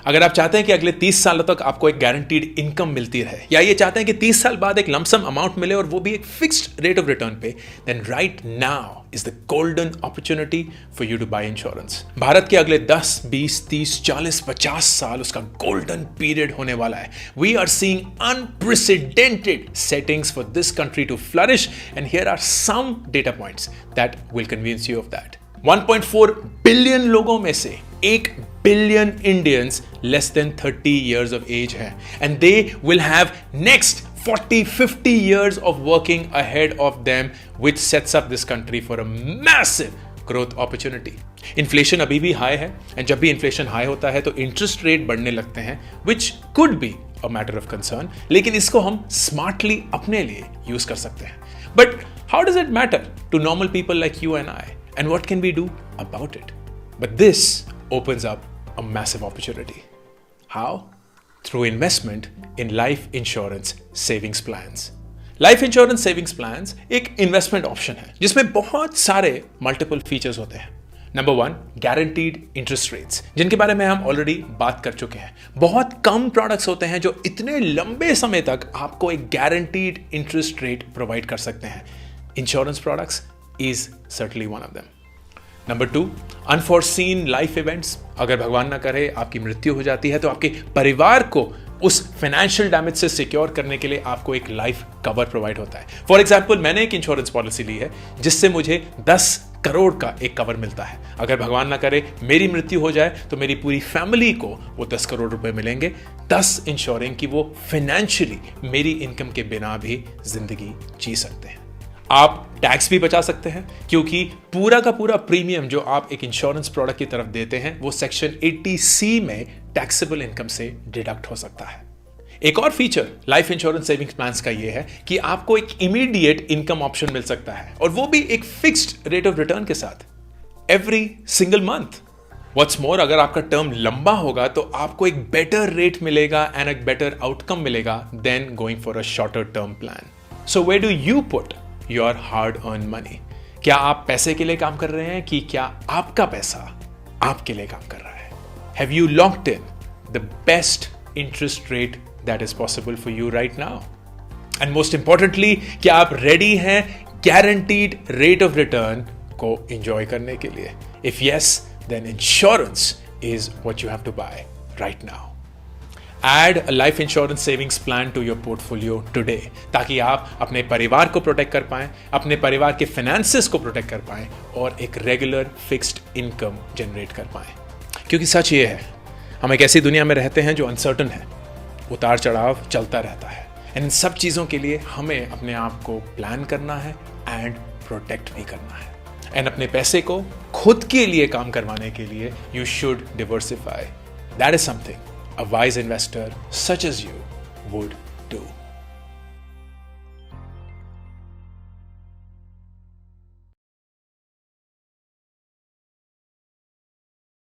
अगर आप चाहते हैं कि अगले 30 सालों तक आपको एक गारंटीड इनकम मिलती रहे, या ये चाहते हैं कि 30 साल बाद एक लमसम अमाउंट मिले और वो भी एक फिक्स्ड रेट ऑफ रिटर्न पे, then right now is the golden opportunity for you to buy insurance. भारत के अगले 10, 20, 30, 40, 50 साल उसका गोल्डन पीरियड होने वाला है। We are seeing unprecedented settings for this country to flourish, and here are some data points that will convince you of that. 1.4 billion लोगों में से 1 billion Indians less than 30 years of age हैं, and they will have next 40-50 years of working ahead of them, which sets up this country for a massive growth opportunity. Inflation अभी भी high है, and जब भी inflation high होता है तो interest rate बढ़ने लगते हैं, which could be a matter of concern, लेकिन इसको हम स्मार्टली अपने लिए यूज कर सकते हैं। But how does it matter to normal people like you and I? And what can we do about it? But this opens up a massive opportunity. How? Through investment in life insurance savings plans. Life insurance savings plans एक investment option है जिसमें बहुत सारे multiple features होते हैं। Number 1, guaranteed interest rates, जिनके बारे में हम ऑलरेडी बात कर चुके हैं। बहुत कम प्रोडक्ट्स होते हैं जो इतने लंबे समय तक आपको एक guaranteed interest rate प्रोवाइड कर सकते हैं। Insurance products is certainly one of them. Number 2, unforeseen life events. अगर भगवान ना करे आपकी मृत्यु हो जाती है तो आपके परिवार को उस फाइनेंशियल डैमेज से सिक्योर करने के लिए आपको एक लाइफ कवर प्रोवाइड होता है। फॉर एग्जाम्पल, मैंने एक इंश्योरेंस पॉलिसी ली है जिससे मुझे 10 करोड़ का एक कवर मिलता है। अगर भगवान ना करे मेरी मृत्यु हो जाए तो मेरी पूरी फैमिली को वो 10 करोड़ रुपए मिलेंगे, thus इंश्योरिंग कि वो फाइनेंशियली मेरी इनकम के बिना भी जिंदगी जी सकते हैं। आप टैक्स भी बचा सकते हैं क्योंकि पूरा का पूरा प्रीमियम जो आप एक इंश्योरेंस प्रोडक्ट की तरफ देते हैं वो सेक्शन 80C में टैक्सेबल इनकम से डिडक्ट हो सकता है। एक और feature life insurance savings plans का ये है कि आपको एक इमीडिएट इनकम ऑप्शन मिल सकता है, और वो भी एक फिक्स्ड रेट ऑफ रिटर्न के साथ every single month. What's more, अगर आपका टर्म लंबा होगा तो आपको एक बेटर रेट मिलेगा एंड एक बेटर आउटकम मिलेगा then going for a shorter term plan. So where do you put your hard earn money? क्या आप पैसे के लिए काम कर रहे हैं कि क्या आपका पैसा आपके लिए काम कर रहा है? Have you locked in the best interest rate that is possible for you right now? And most importantly, क्या आप रेडी हैं गारंटीड रेट ऑफ रिटर्न को एंजॉय करने के लिए? If yes, then insurance is what you have to buy right now. Add a life insurance savings plan to your portfolio today, ताकि आप अपने परिवार को प्रोटेक्ट कर पाएं, अपने परिवार के फाइनेंसेस को प्रोटेक्ट कर पाएं और एक रेगुलर फिक्स्ड इनकम जनरेट कर पाएं। क्योंकि सच ये है, हम एक ऐसी दुनिया में रहते हैं जो अनसर्टन है, उतार चढ़ाव चलता रहता है, एंड इन सब चीज़ों के लिए हमें अपने आप को प्लान करना है एंड प्रोटेक्ट भी करना है। एंड अपने पैसे को खुद के लिए काम करवाने के लिए you should diversify. That is something a wise investor such as you would do.